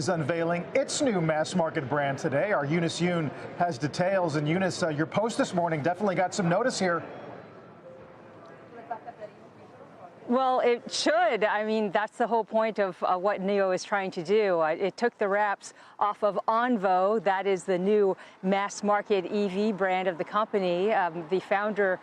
is unveiling its new mass market brand today. Our Eunice Yoon has details. And Eunice, your post this morning definitely got some notice here. Well, it should. I mean, that's the whole point of what NIO is trying to do. It took the wraps off of Onvo. That is the new mass market EV brand of the company. The founder,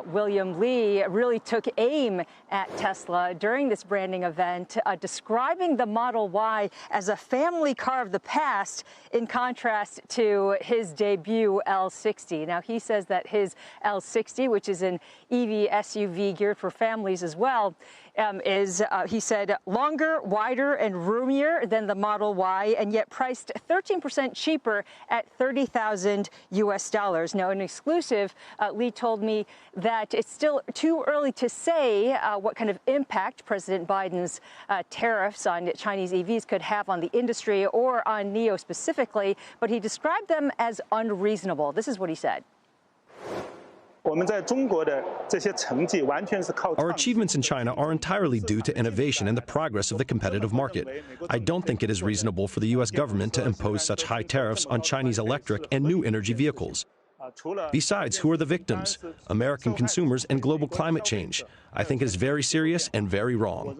William Li, really took aim at Tesla during this branding event, describing the Model Y as a family car of the past, in contrast to his debut L60. Now, he says that his L60, which is an EV SUV geared for families as well, is, he said, longer, wider, and roomier than the Model Y, and yet priced 13% cheaper at $30,000 US. Now, in exclusive, Lee told me that it's still too early to say what kind of impact President Biden's tariffs on Chinese EVs could have on the industry or on NIO specifically, but he described them as unreasonable. This is what he said. Our achievements in China are entirely due to innovation and the progress of the competitive market. I don't think it is reasonable for the U.S. government to impose such high tariffs on Chinese electric and new energy vehicles. Besides, who are the victims? American consumers and global climate change. I think it is very serious and very wrong.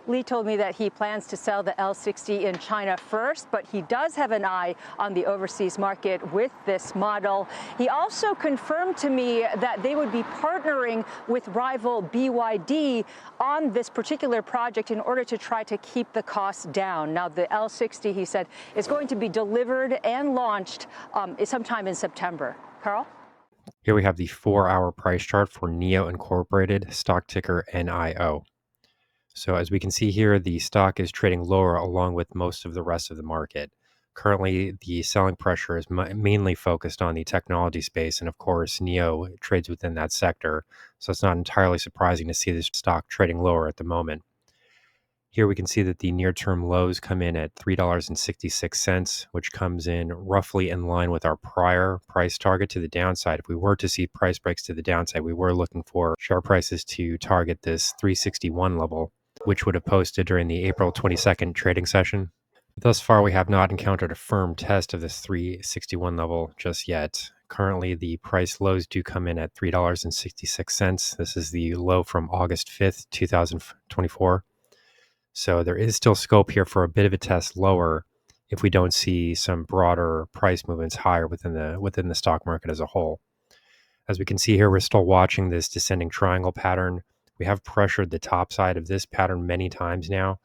Lee told me that he plans to sell the L60 in China first, but he does have an eye on the overseas market with this model. He also confirmed to me that they would be partnering with rival BYD on this particular project in order to try to keep the costs down. Now, the L60, he said, is going to be delivered and launched sometime in September. Carl? Here we have the 4-hour price chart for NIO Incorporated, stock ticker NIO. So as we can see here, the stock is trading lower along with most of the rest of the market. Currently, the selling pressure is mainly focused on the technology space, and of course, NIO trades within that sector, so it's not entirely surprising to see this stock trading lower at the moment. Here we can see that the near-term lows come in at $3.66, which comes in roughly in line with our prior price target to the downside. If we were to see price breaks to the downside, we were looking for share prices to target this 361 level, which would have posted during the April 22nd trading session. Thus far, we have not encountered a firm test of this 361 level just yet. Currently, the price lows do come in at $3.66. This is the low from August 5th, 2024. So there is still scope here for a bit of a test lower if we don't see some broader price movements higher within the stock market as a whole. As we can see here, we're still watching this descending triangle pattern. We have pressured the top side of this pattern many times now,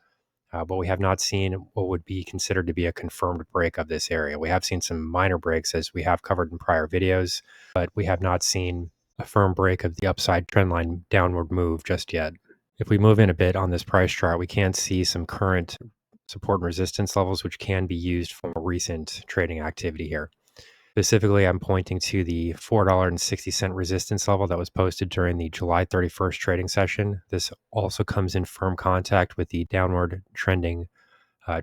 but we have not seen what would be considered to be a confirmed break of this area. We have seen some minor breaks as we have covered in prior videos, but we have not seen a firm break of the upside trendline downward move just yet. If we move in a bit on this price chart, we can see some current support and resistance levels, which can be used for recent trading activity here. Specifically, I'm pointing to the $4.60 resistance level that was posted during the July 31st trading session. This also comes in firm contact with the downward trending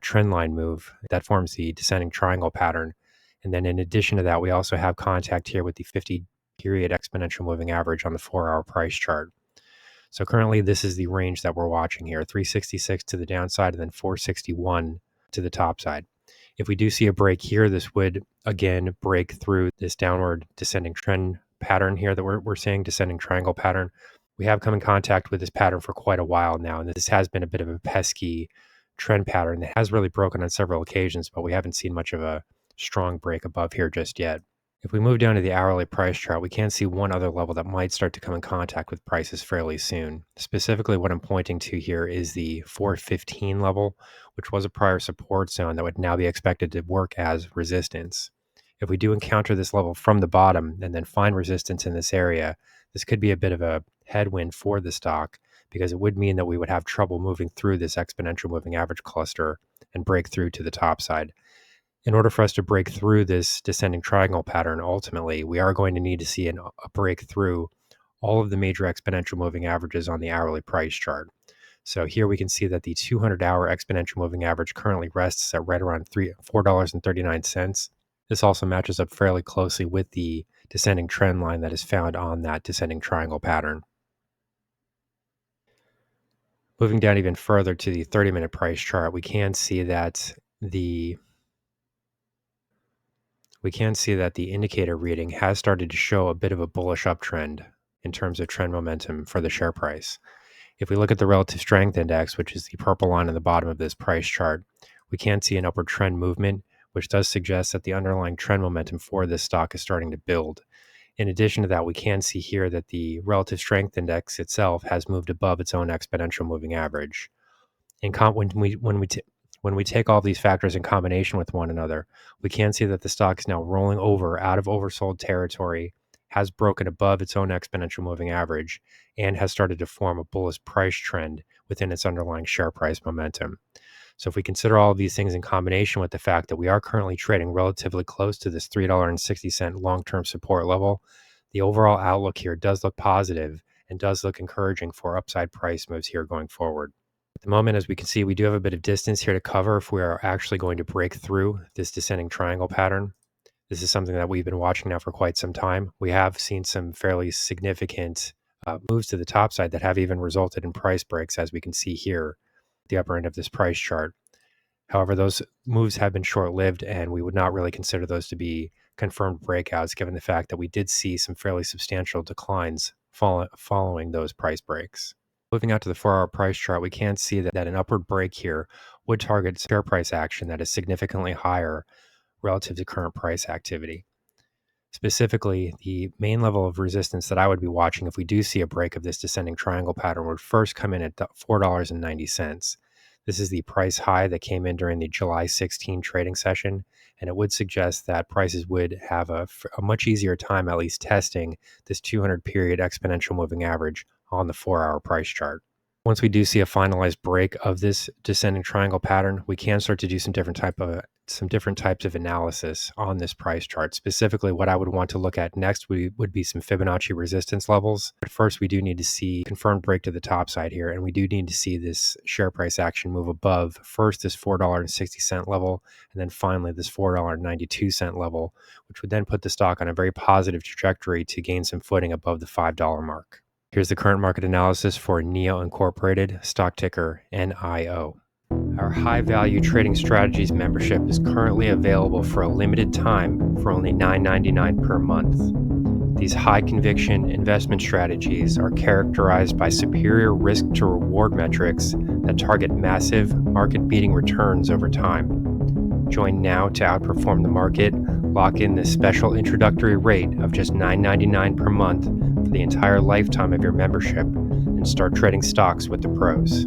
trend line move that forms the descending triangle pattern. And then in addition to that, we also have contact here with the 50-period exponential moving average on the 4-hour price chart. So currently, this is the range that we're watching here, 366 to the downside and then 461 to the top side. If we do see a break here, this would, again, break through this downward descending trend pattern here that we're seeing, descending triangle pattern. We have come in contact with this pattern for quite a while now, and this has been a bit of a pesky trend pattern that has really broken on several occasions, but we haven't seen much of a strong break above here just yet. If we move down to the hourly price chart, we can see one other level that might start to come in contact with prices fairly soon. Specifically, what I'm pointing to here is the 415 level, which was a prior support zone that would now be expected to work as resistance. If we do encounter this level from the bottom and then find resistance in this area, this could be a bit of a headwind for the stock because it would mean that we would have trouble moving through this exponential moving average cluster and break through to the top side. In order for us to break through this descending triangle pattern, ultimately, we are going to need to see a break through all of the major exponential moving averages on the hourly price chart. So here we can see that the 200-hour exponential moving average currently rests at right around $4.39. This also matches up fairly closely with the descending trend line that is found on that descending triangle pattern. Moving down even further to the 30-minute price chart, we can see that the indicator reading has started to show a bit of a bullish uptrend in terms of trend momentum for the share price. If we look at the relative strength index, which is the purple line on the bottom of this price chart, we can see an upward trend movement, which does suggest that the underlying trend momentum for this stock is starting to build. In addition to that, we can see here that the relative strength index itself has moved above its own exponential moving average. When we take all these factors in combination with one another, we can see that the stock is now rolling over out of oversold territory, has broken above its own exponential moving average, and has started to form a bullish price trend within its underlying share price momentum. So if we consider all of these things in combination with the fact that we are currently trading relatively close to this $3.60 long-term support level, the overall outlook here does look positive and does look encouraging for upside price moves here going forward. At the moment, as we can see, we do have a bit of distance here to cover if we are actually going to break through this descending triangle pattern. This is something that we've been watching now for quite some time. We have seen some fairly significant moves to the top side that have even resulted in price breaks, as we can see here at the upper end of this price chart. However, those moves have been short-lived, and we would not really consider those to be confirmed breakouts, given the fact that we did see some fairly substantial declines following those price breaks. Moving out to the 4-hour price chart, we can see that an upward break here would target share price action that is significantly higher relative to current price activity. Specifically, the main level of resistance that I would be watching if we do see a break of this descending triangle pattern would first come in at $4.90. This is the price high that came in during the July 16 trading session, and it would suggest that prices would have a much easier time at least testing this 200-period exponential moving average on the 4-hour price chart. Once we do see a finalized break of this descending triangle pattern, we can start to do some different types of analysis on this price chart. Specifically, what I would want to look at next would be some Fibonacci resistance levels. But first, we do need to see confirmed break to the top side here, and we do need to see this share price action move above first this $4.60 level, and then finally this $4.92 level, which would then put the stock on a very positive trajectory to gain some footing above the $5 mark. Here's the current market analysis for NIO Incorporated, stock ticker NIO. Our high value trading strategies membership is currently available for a limited time for only $9.99 per month. These high conviction investment strategies are characterized by superior risk to reward metrics that target massive market beating returns over time. Join now to outperform the market, lock in this special introductory rate of just $9.99 per month for the entire lifetime of your membership, and start trading stocks with the pros.